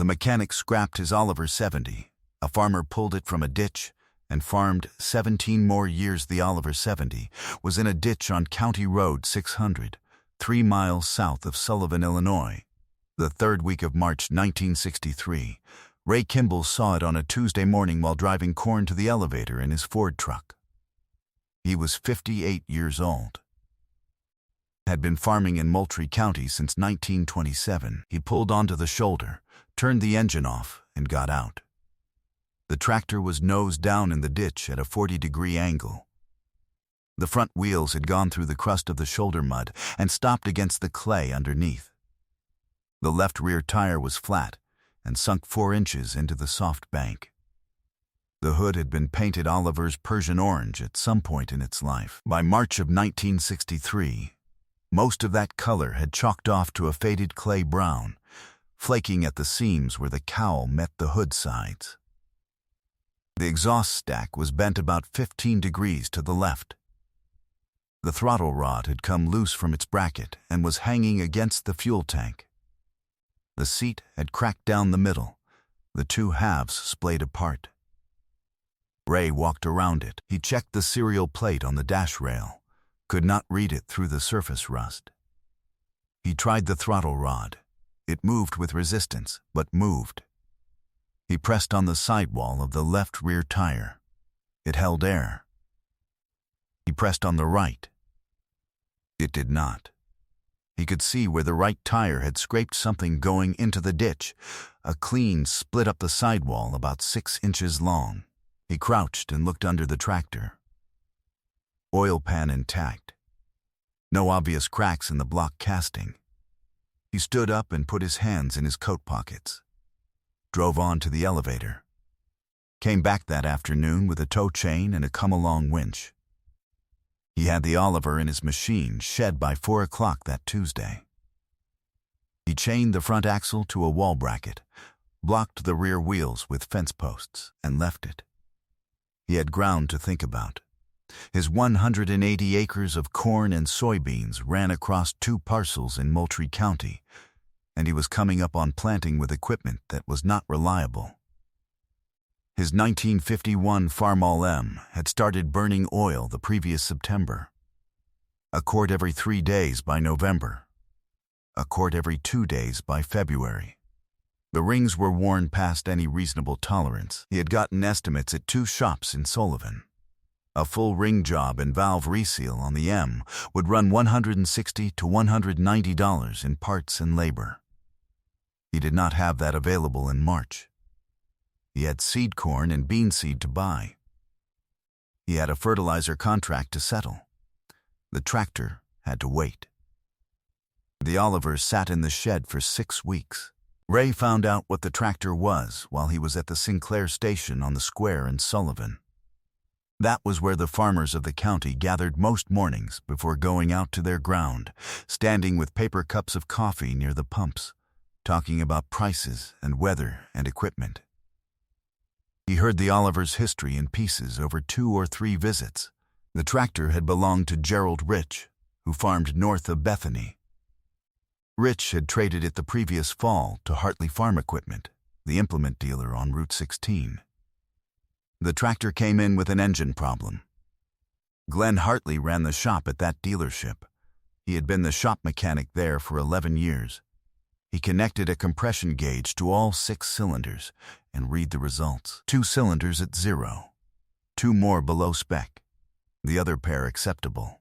The mechanic scrapped his Oliver 70. A farmer pulled it from a ditch and farmed 17 more years. The Oliver 70 was in a ditch on County Road 600, 3 miles south of Sullivan, Illinois. The third week of March 1963, Ray Kimball saw it on a Tuesday morning while driving corn to the elevator in his Ford truck. He was 58 years old. Had been farming in Moultrie County since 1927. He pulled onto the shoulder, turned the engine off, and got out. The tractor was nose down in the ditch at a 40-degree angle. The front wheels had gone through the crust of the shoulder mud and stopped against the clay underneath. The left rear tire was flat and sunk 4 inches into the soft bank. The hood had been painted Oliver's Persian orange at some point in its life. By March of 1963, most of that color had chalked off to a faded clay brown, flaking at the seams where the cowl met the hood sides. The exhaust stack was bent about 15 degrees to the left. The throttle rod had come loose from its bracket and was hanging against the fuel tank. The seat had cracked down the middle, the two halves splayed apart. Ray walked around it. He checked the serial plate on the dash rail, could not read it through the surface rust. He tried the throttle rod. It moved with resistance, but moved. He pressed on the sidewall of the left rear tire. It held air. He pressed on the right. It did not. He could see where the right tire had scraped something going into the ditch, a clean split up the sidewall about 6 inches long. He crouched and looked under the tractor. Oil pan intact. No obvious cracks in the block casting. He stood up and put his hands in his coat pockets. Drove on to the elevator. Came back that afternoon with a tow chain and a come-along winch. He had the Oliver in his machine shed by 4 o'clock that Tuesday. He chained the front axle to a wall bracket, blocked the rear wheels with fence posts, and left it. He had ground to think about. His 180 acres of corn and soybeans ran across 2 parcels in Moultrie County, and he was coming up on planting with equipment that was not reliable. His 1951 Farmall M had started burning oil the previous September. A quart every 3 days by November. A quart every 2 days by February. The rings were worn past any reasonable tolerance. He had gotten estimates at 2 shops in Sullivan. A full ring job and valve reseal on the M would run $160 to $190 in parts and labor. He did not have that available in March. He had seed corn and bean seed to buy. He had a fertilizer contract to settle. The tractor had to wait. The Oliver sat in the shed for 6 weeks. Ray found out what the tractor was while he was at the Sinclair station on the square in Sullivan. That was where the farmers of the county gathered most mornings before going out to their ground, standing with paper cups of coffee near the pumps, talking about prices and weather and equipment. He heard the Oliver's history in pieces over 2 or 3 visits. The tractor had belonged to Gerald Rich, who farmed north of Bethany. Rich had traded it the previous fall to Hartley Farm Equipment, the implement dealer on Route 16. The tractor came in with an engine problem. Glenn Hartley ran the shop at that dealership. He had been the shop mechanic there for 11 years. He connected a compression gauge to all 6 cylinders and read the results. 2 cylinders at 0. 2 more below spec. The other pair acceptable.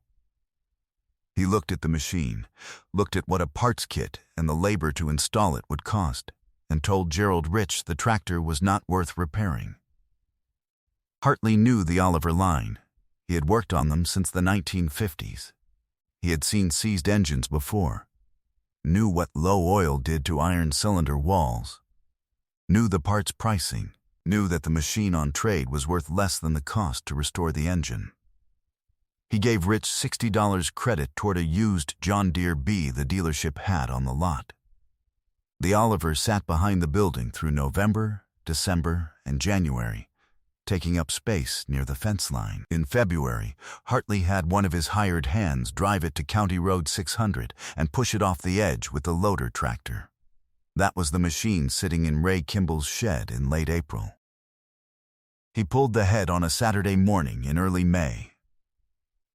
He looked at the machine, looked at what a parts kit and the labor to install it would cost, and told Gerald Rich the tractor was not worth repairing. Hartley knew the Oliver line. He had worked on them since the 1950s. He had seen seized engines before. Knew what low oil did to iron cylinder walls. Knew the parts pricing. Knew that the machine on trade was worth less than the cost to restore the engine. He gave Rich $60 credit toward a used John Deere B the dealership had on the lot. The Oliver sat behind the building through November, December, and January, taking up space near the fence line. In February, Hartley had one of his hired hands drive it to County Road 600 and push it off the edge with the loader tractor. That was the machine sitting in Ray Kimball's shed in late April. He pulled the head on a Saturday morning in early May.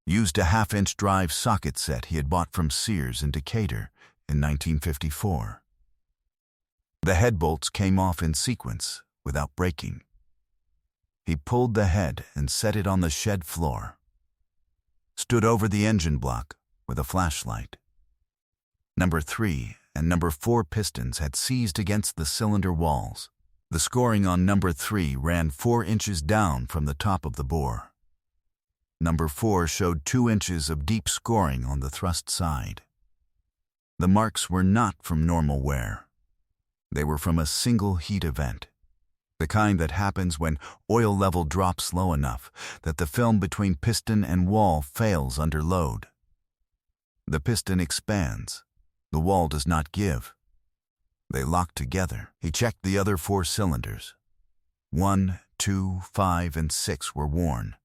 Used a half-inch drive socket set he had bought from Sears in Decatur in 1954. The head bolts came off in sequence without breaking. He pulled the head and set it on the shed floor. Stood over the engine block with a flashlight. Number 3 and number 4 pistons had seized against the cylinder walls. The scoring on number 3 ran 4 inches down from the top of the bore. Number 4 showed 2 inches of deep scoring on the thrust side. The marks were not from normal wear. They were from a single heat event, the kind that happens when oil level drops low enough that the film between piston and wall fails under load. The piston expands. The wall does not give. They lock together. He checked the other 4 cylinders. 1, 2, 5, and 6 were worn.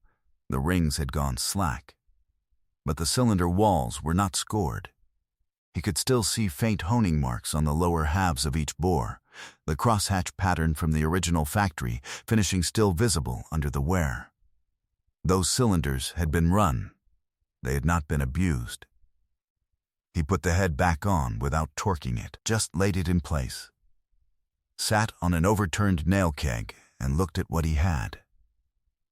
The rings had gone slack. But the cylinder walls were not scored. He could still see faint honing marks on the lower halves of each bore, the crosshatch pattern from the original factory finishing still visible under the wear. Those cylinders had been run. They had not been abused. He put the head back on without torquing it, just laid it in place. Sat on an overturned nail keg and looked at what he had.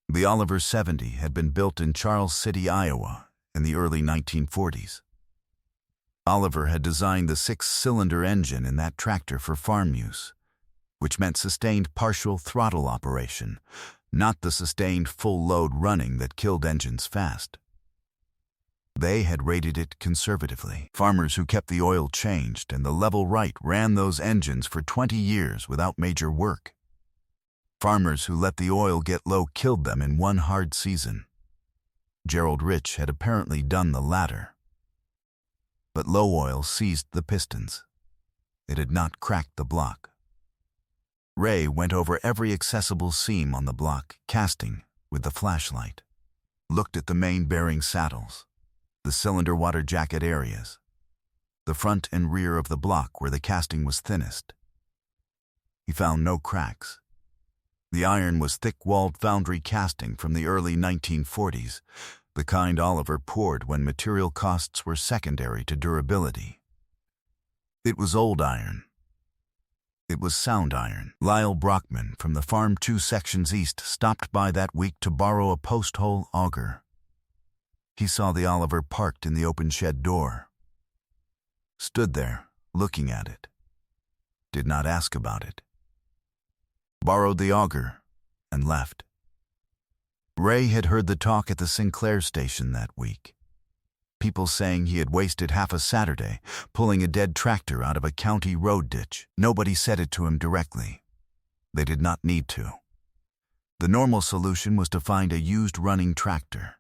The Oliver 70 had been built in Charles City, Iowa, in the early 1940s. Oliver had designed the 6-cylinder engine in that tractor for farm use, which meant sustained partial throttle operation, not the sustained full load running that killed engines fast. They had rated it conservatively. Farmers who kept the oil changed and the level right ran those engines for 20 years without major work. Farmers who let the oil get low killed them in one hard season. Gerald Rich had apparently done the latter. But low oil seized the pistons. It had not cracked the block. Ray went over every accessible seam on the block, casting with the flashlight. Looked at the main bearing saddles, the cylinder water jacket areas, the front and rear of the block where the casting was thinnest. He found no cracks. The iron was thick-walled foundry casting from the early 1940s, the kind Oliver poured when material costs were secondary to durability. It was old iron. It was sound iron. Lyle Brockman from the Farm 2 sections east stopped by that week to borrow a post-hole auger. He saw the Oliver parked in the open shed door. Stood there, looking at it. Did not ask about it. Borrowed the auger and left. Ray had heard the talk at the Sinclair station that week. People saying he had wasted half a Saturday pulling a dead tractor out of a county road ditch. Nobody said it to him directly. They did not need to. The normal solution was to find a used running tractor.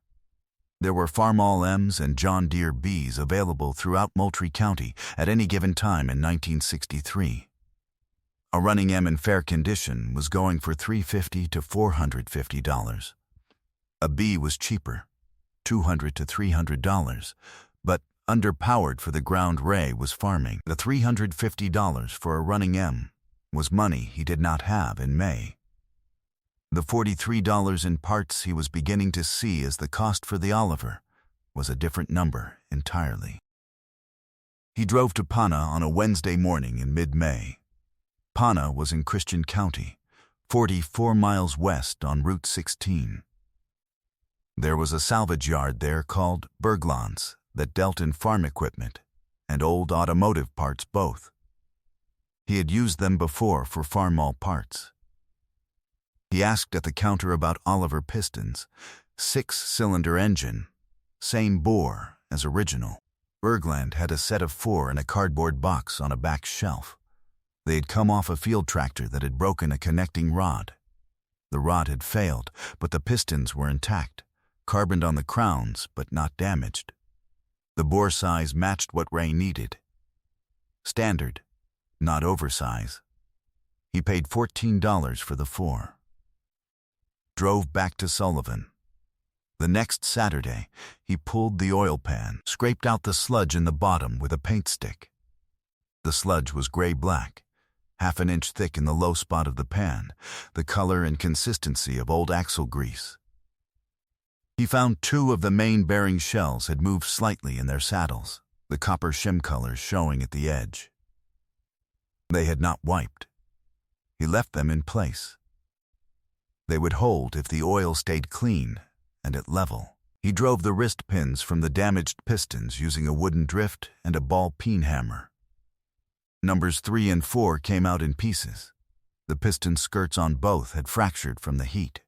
There were Farmall M's and John Deere B's available throughout Moultrie County at any given time in 1963. A running M in fair condition was going for $350 to $450. A B was cheaper, $200 to $300, but underpowered for the ground Ray was farming. The $350 for a running M was money he did not have in May. The $43 in parts he was beginning to see as the cost for the Oliver was a different number entirely. He drove to Pana on a Wednesday morning in mid-May. Pana was in Christian County, 44 miles west on Route 16. There was a salvage yard there called Berglund's that dealt in farm equipment and old automotive parts both. He had used them before for Farmall parts. He asked at the counter about Oliver pistons, 6-cylinder engine, same bore as original. Berglund had a set of 4 in a cardboard box on a back shelf. They had come off a field tractor that had broken a connecting rod. The rod had failed, but the pistons were intact, carboned on the crowns but not damaged. The bore size matched what Ray needed. Standard, not oversize. He paid $14 for the 4. Drove back to Sullivan. The next Saturday, he pulled the oil pan, scraped out the sludge in the bottom with a paint stick. The sludge was gray-black, half an inch thick in the low spot of the pan, the color and consistency of old axle grease. He found 2 of the main bearing shells had moved slightly in their saddles, the copper shim colors showing at the edge. They had not wiped. He left them in place. They would hold if the oil stayed clean and at level. He drove the wrist pins from the damaged pistons using a wooden drift and a ball peen hammer. Numbers 3 and 4 came out in pieces. The piston skirts on both had fractured from the heat.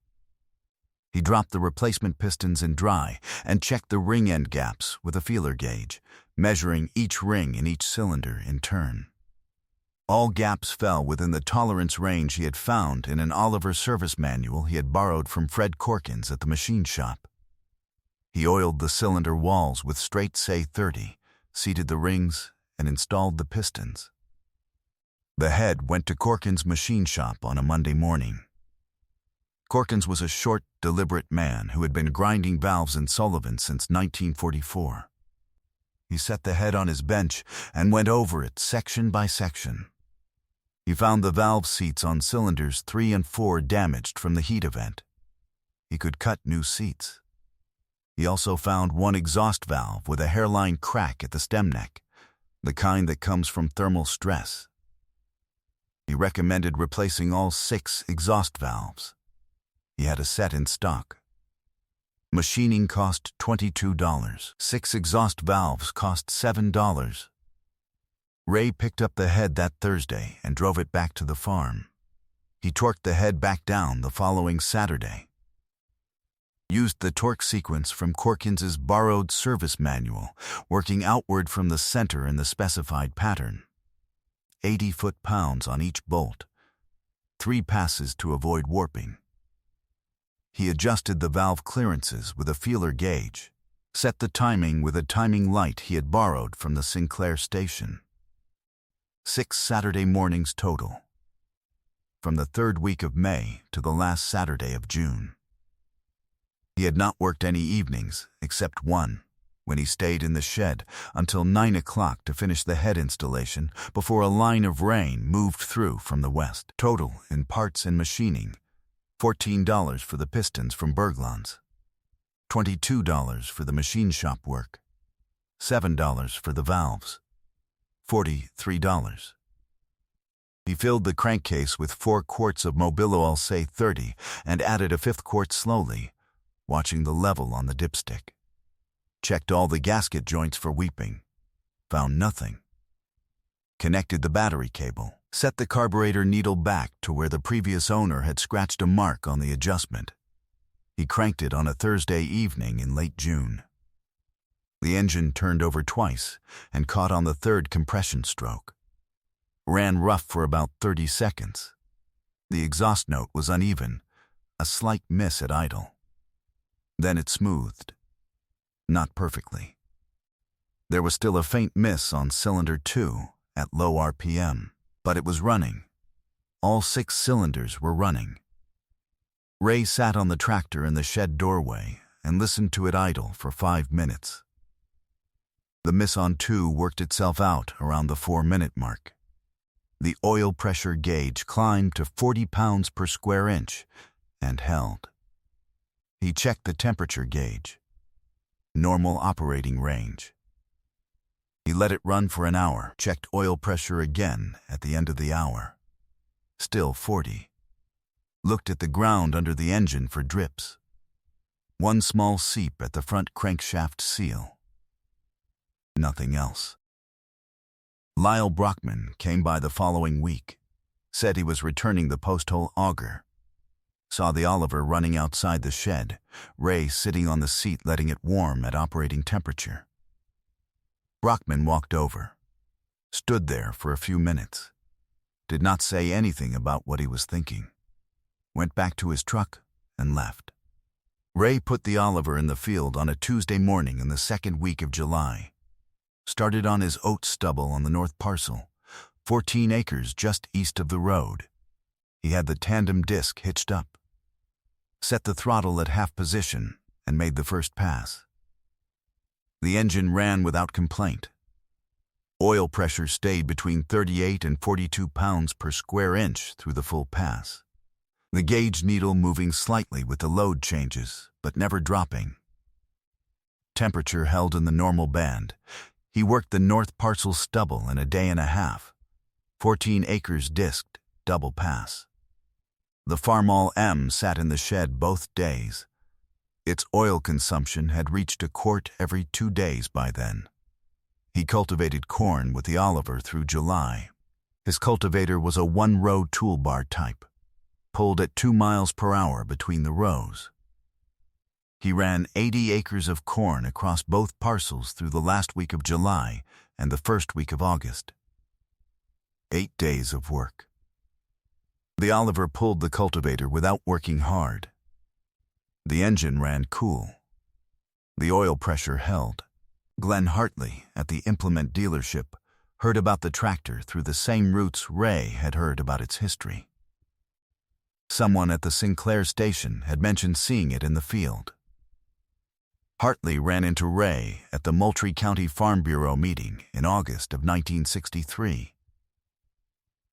He dropped the replacement pistons in dry and checked the ring end gaps with a feeler gauge, measuring each ring in each cylinder in turn. All gaps fell within the tolerance range he had found in an Oliver service manual he had borrowed from Fred Corkins at the machine shop. He oiled the cylinder walls with straight Say 30, seated the rings, and installed the pistons. The head went to Corkins' machine shop on a Monday morning. Corkins was a short, deliberate man who had been grinding valves in Sullivan since 1944. He set the head on his bench and went over it section by section. He found the valve seats on cylinders 3 and 4 damaged from the heat event. He could cut new seats. He also found 1 exhaust valve with a hairline crack at the stem neck, the kind that comes from thermal stress. He recommended replacing all 6 exhaust valves. He had a set in stock. Machining cost $22. 6 exhaust valves cost $7. Ray picked up the head that Thursday and drove it back to the farm. He torqued the head back down the following Saturday. Used the torque sequence from Corkins' borrowed service manual, working outward from the center in the specified pattern. 80 foot-pounds on each bolt. 3 passes to avoid warping. He adjusted the valve clearances with a feeler gauge, set the timing with a timing light he had borrowed from the Sinclair station. 6 Saturday mornings total, from the 3rd week of May to the last Saturday of June. He had not worked any evenings except one, when he stayed in the shed until 9 o'clock to finish the head installation before a line of rain moved through from the west. Total in parts and machining, $14 for the pistons from Berglund's, $22 for the machine shop work, $7 for the valves, $43. He filled the crankcase with 4 quarts of Mobiloil Say 30 and added a 5th quart slowly, watching the level on the dipstick. Checked all the gasket joints for weeping. Found nothing. Connected the battery cable. Set the carburetor needle back to where the previous owner had scratched a mark on the adjustment. He cranked it on a Thursday evening in late June. The engine turned over twice and caught on the 3rd compression stroke. Ran rough for about 30 seconds. The exhaust note was uneven, a slight miss at idle. Then it smoothed. Not perfectly. There was still a faint miss on cylinder 2 at low RPM, but it was running. All 6 cylinders were running. Ray sat on the tractor in the shed doorway and listened to it idle for 5 minutes. The miss on 2 worked itself out around the 4-minute mark. The oil pressure gauge climbed to 40 pounds per square inch and held. He checked the temperature gauge. Normal operating range. He let it run for an hour, checked oil pressure again at the end of the hour. Still 40. Looked at the ground under the engine for drips. 1 small seep at the front crankshaft seal. Nothing else. Lyle Brockman came by the following week. Said he was returning the post-hole auger. Saw the Oliver running outside the shed, Ray sitting on the seat letting it warm at operating temperature. Brockman walked over, stood there for a few minutes, did not say anything about what he was thinking, went back to his truck and left. Ray put the Oliver in the field on a Tuesday morning in the 2nd week of July. Started on his oat stubble on the north parcel, 14 acres just east of the road. He had the tandem disc hitched up. Set the throttle at half position and made the first pass. The engine ran without complaint. Oil pressure stayed between 38 and 42 pounds per square inch through the full pass. The gauge needle moving slightly with the load changes, but never dropping. Temperature held in the normal band. He worked the North Parcel stubble in a day and a half. 14 acres disked, double pass. The Farmall M sat in the shed both days. Its oil consumption had reached a quart every 2 days by then. He cultivated corn with the Oliver through July. His cultivator was a one-row toolbar type, pulled at 2 miles per hour between the rows. He ran 80 acres of corn across both parcels through the last week of July and the first week of August. 8 days of work. The Oliver pulled the cultivator without working hard. The engine ran cool. The oil pressure held. Glenn Hartley, at the implement dealership, heard about the tractor through the same routes Ray had heard about its history. Someone at the Sinclair station had mentioned seeing it in the field. Hartley ran into Ray at the Moultrie County Farm Bureau meeting in August of 1963.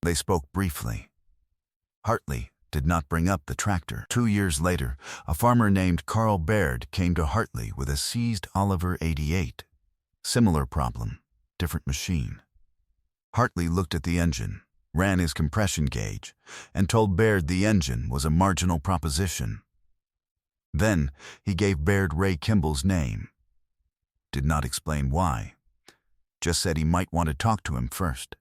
They spoke briefly. Hartley did not bring up the tractor. 2 years later, a farmer named Carl Baird came to Hartley with a seized Oliver 88. Similar problem, different machine. Hartley looked at the engine, ran his compression gauge, and told Baird the engine was a marginal proposition. Then he gave Baird Ray Kimball's name. Did not explain why. Just said he might want to talk to him first.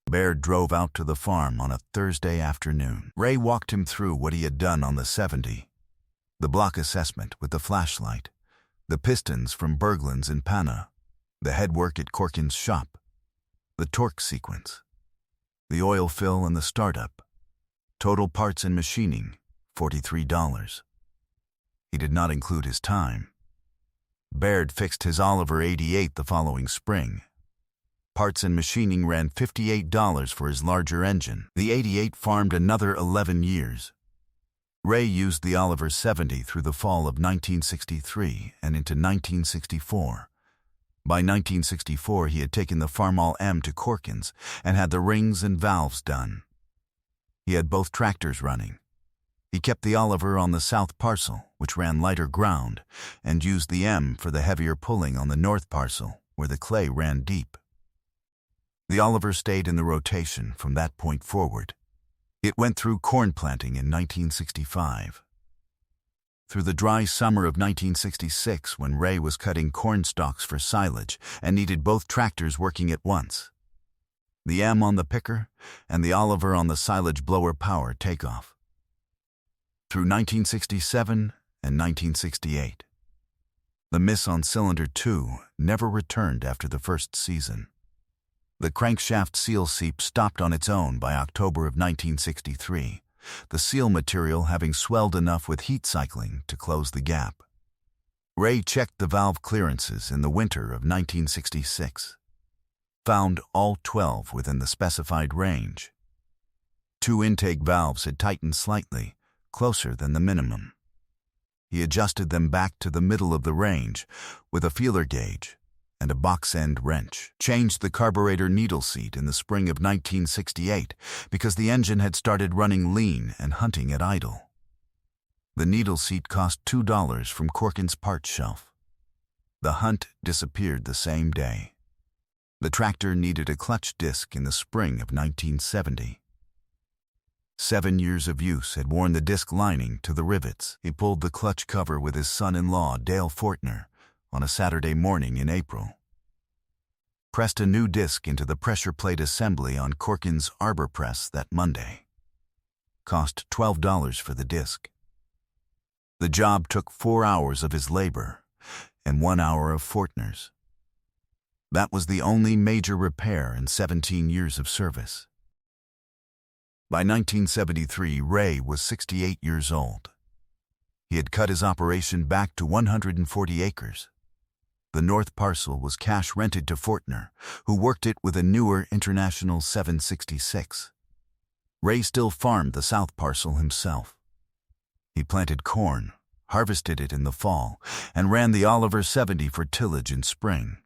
Baird drove out to the farm on a Thursday afternoon. Ray walked him through what he had done on the 70. The block assessment with the flashlight, the pistons from Berglund's in Pana, the headwork at Corkin's shop, the torque sequence, the oil fill and the startup, total parts and machining, $43. He did not include his time. Baird fixed his Oliver 88 the following spring. Parts and machining ran $58 for his larger engine. The 88 farmed another 11 years. Ray used the Oliver 70 through the fall of 1963 and into 1964. By 1964, he had taken the Farmall M to Corkins and had the rings and valves done. He had both tractors running. He kept the Oliver on the south parcel, which ran lighter ground, and used the M for the heavier pulling on the north parcel, where the clay ran deep. The Oliver stayed in the rotation from that point forward. It went through corn planting in 1965. Through the dry summer of 1966, when Ray was cutting corn stalks for silage and needed both tractors working at once. The M on the picker and the Oliver on the silage blower power takeoff. Through 1967 and 1968. The miss on cylinder 2 never returned after the first season. The crankshaft seal seep stopped on its own by October of 1963, the seal material having swelled enough with heat cycling to close the gap. Ray checked the valve clearances in the winter of 1966. Found all 12 within the specified range. 2 intake valves had tightened slightly, closer than the minimum. He adjusted them back to the middle of the range with a feeler gauge and a box-end wrench. Changed the carburetor needle seat in the spring of 1968 because the engine had started running lean and hunting at idle. The needle seat cost $2 from Corkin's parts shelf. The hunt disappeared the same day. The tractor needed a clutch disc in the spring of 1970. 7 years of use had worn the disc lining to the rivets. He pulled the clutch cover with his son-in-law, Dale Fortner, on a Saturday morning in April. Pressed a new disc into the pressure plate assembly on Corkin's arbor press that Monday. Cost $12 for the disc. The job took 4 hours of his labor and 1 hour of Fortner's. That was the only major repair in 17 years of service. By 1973, Ray was 68 years old. He had cut his operation back to 140 acres. The north parcel was cash rented to Fortner, who worked it with a newer International 766. Ray still farmed the south parcel himself. He planted corn, harvested it in the fall, and ran the Oliver 70 for tillage in spring.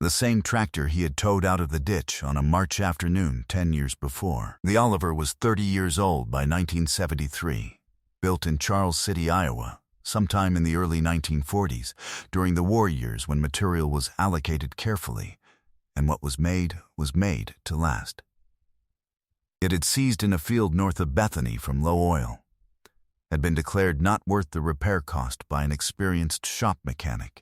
The same tractor he had towed out of the ditch on a March afternoon 10 years before. The Oliver was 30 years old by 1973, built in Charles City, Iowa, sometime in the early 1940s, during the war years when material was allocated carefully, and what was made to last. It had seized in a field north of Bethany from low oil, had been declared not worth the repair cost by an experienced shop mechanic,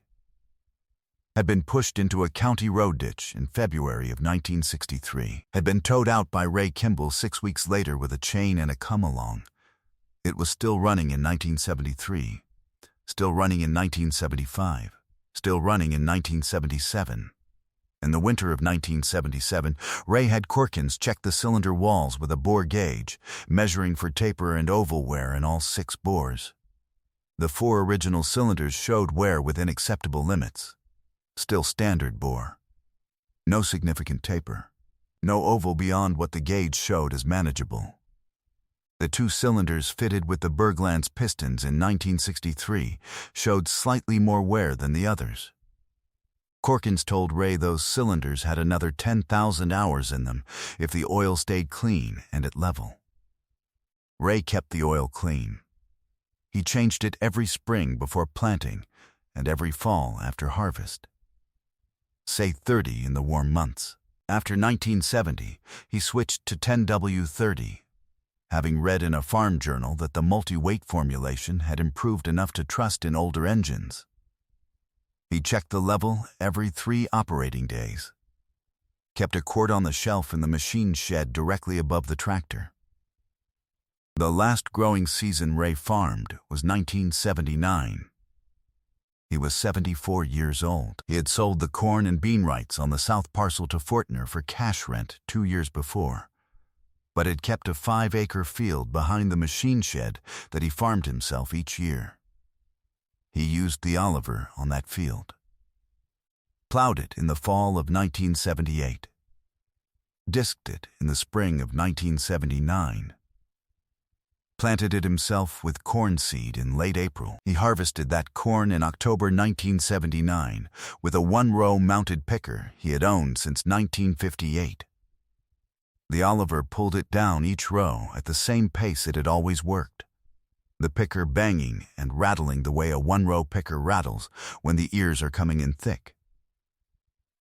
had been pushed into a county road ditch in February of 1963, had been towed out by Ray Kimball 6 weeks later with a chain and a come-along. It was still running in 1973, still running in 1975, still running in 1977. In the winter of 1977, Ray had Corkins check the cylinder walls with a bore gauge, measuring for taper and oval wear in all 6 bores. The 4 original cylinders showed wear within acceptable limits. Still standard bore. No significant taper. No oval beyond what the gauge showed as manageable. The 2 cylinders fitted with the Berglanz pistons in 1963 showed slightly more wear than the others. Corkins told Ray those cylinders had another 10,000 hours in them if the oil stayed clean and at level. Ray kept the oil clean. He changed it every spring before planting and every fall after harvest. Say 30 in the warm months. After 1970, he switched to 10W30, having read in a farm journal that the multi-weight formulation had improved enough to trust in older engines. He checked the level every 3 operating days, kept a quart on the shelf in the machine shed directly above the tractor. The last growing season Ray farmed was 1979. He was 74 years old. He had sold the corn and bean rights on the south parcel to Fortner for cash rent 2 years before, but had kept a 5-acre field behind the machine shed that he farmed himself each year. He used the Oliver on that field. Plowed it in the fall of 1978. Disked it in the spring of 1979. Planted it himself with corn seed in late April. He harvested that corn in October 1979 with a 1-row mounted picker he had owned since 1958. The Oliver pulled it down each row at the same pace it had always worked, the picker banging and rattling the way a 1-row picker rattles when the ears are coming in thick.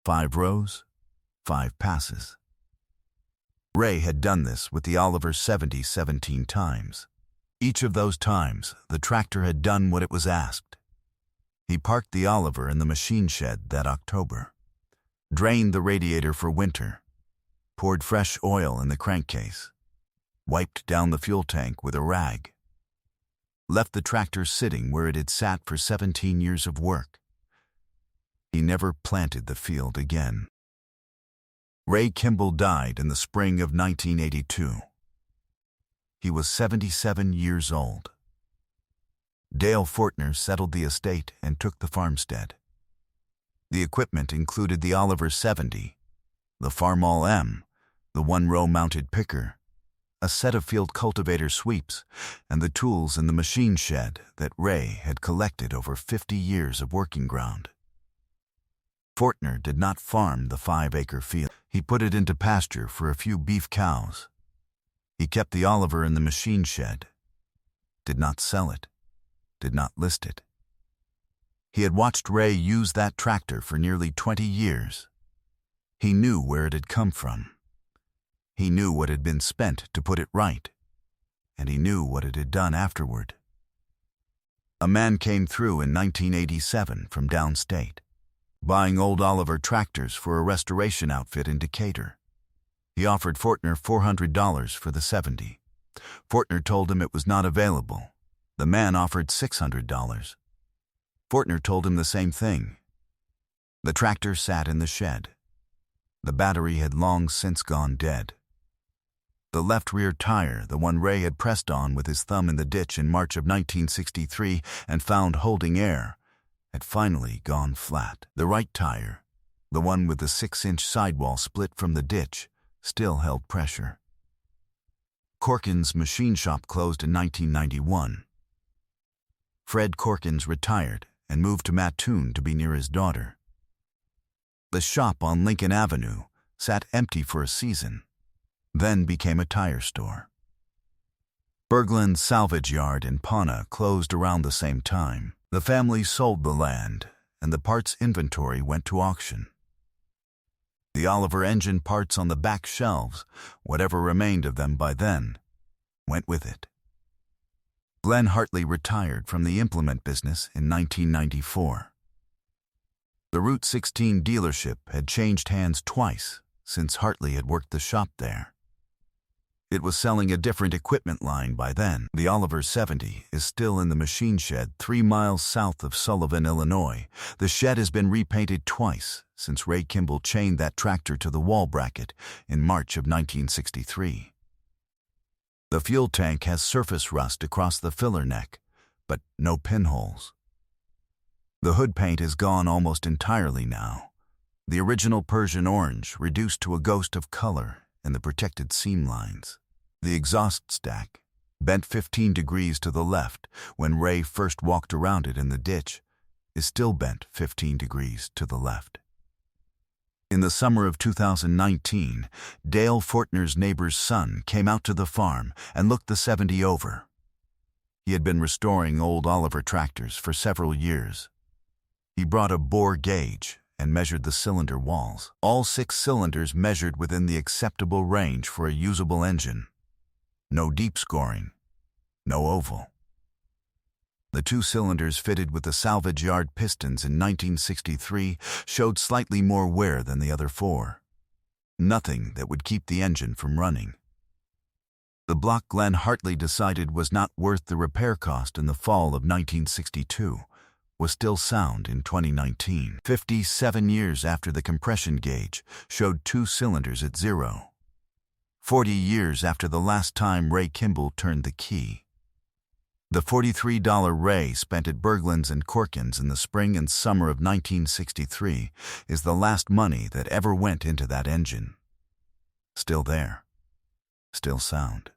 5 rows, 5 passes. Ray had done this with the Oliver 70 17 times. Each of those times, the tractor had done what it was asked. He parked the Oliver in the machine shed that October, drained the radiator for winter, poured fresh oil in the crankcase, wiped down the fuel tank with a rag, left the tractor sitting where it had sat for 17 years of work. He never planted the field again. Ray Kimball died in the spring of 1982. He was 77 years old. Dale Fortner settled the estate and took the farmstead. The equipment included the Oliver 70, the Farmall M, the 1-row mounted picker, a set of field cultivator sweeps, and the tools in the machine shed that Ray had collected over 50 years of working ground. Fortner did not farm the 5-acre field. He put it into pasture for a few beef cows. He kept the Oliver in the machine shed, did not sell it, did not list it. He had watched Ray use that tractor for nearly 20 years. He knew where it had come from. He knew what had been spent to put it right, and he knew what it had done afterward. A man came through in 1987 from downstate, buying old Oliver tractors for a restoration outfit in Decatur. He offered Fortner $400 for the 70. Fortner told him it was not available. The man offered $600. Fortner told him the same thing. The tractor sat in the shed. The battery had long since gone dead. The left rear tire, the one Ray had pressed on with his thumb in the ditch in March of 1963 and found holding air, had finally gone flat. The right tire, the one with the 6-inch sidewall split from the ditch, still held pressure. Corkins' machine shop closed in 1991. Fred Corkins retired and moved to Mattoon to be near his daughter. The shop on Lincoln Avenue sat empty for a season, then became a tire store. Berglund's salvage yard in Pana closed around the same time. The family sold the land, and the parts inventory went to auction. The Oliver engine parts on the back shelves, whatever remained of them by then, went with it. Glenn Hartley retired from the implement business in 1994. The Route 16 dealership had changed hands twice since Hartley had worked the shop there. It was selling a different equipment line by then. The Oliver 70 is still in the machine shed 3 miles south of Sullivan, Illinois. The shed has been repainted twice since Ray Kimball chained that tractor to the wall bracket in March of 1963. The fuel tank has surface rust across the filler neck, but no pinholes. The hood paint is gone almost entirely now. The original Persian orange reduced to a ghost of color in the protected seam lines. The exhaust stack, bent 15 degrees to the left when Ray first walked around it in the ditch, is still bent 15 degrees to the left. In the summer of 2019, Dale Fortner's neighbor's son came out to the farm and looked the 70 over. He had been restoring old Oliver tractors for several years. He brought a bore gauge and measured the cylinder walls. All 6 cylinders measured within the acceptable range for a usable engine. No deep scoring, no oval. The 2 cylinders fitted with the salvage yard pistons in 1963 showed slightly more wear than the other 4. Nothing that would keep the engine from running. The block Glenn Hartley decided was not worth the repair cost in the fall of 1962 was still sound in 2019. 57 years after the compression gauge showed 2 cylinders at 0. 40 years after the last time Ray Kimball turned the key. The $43 Ray spent at Berglund's and Corkins in the spring and summer of 1963 is the last money that ever went into that engine. Still there. Still sound.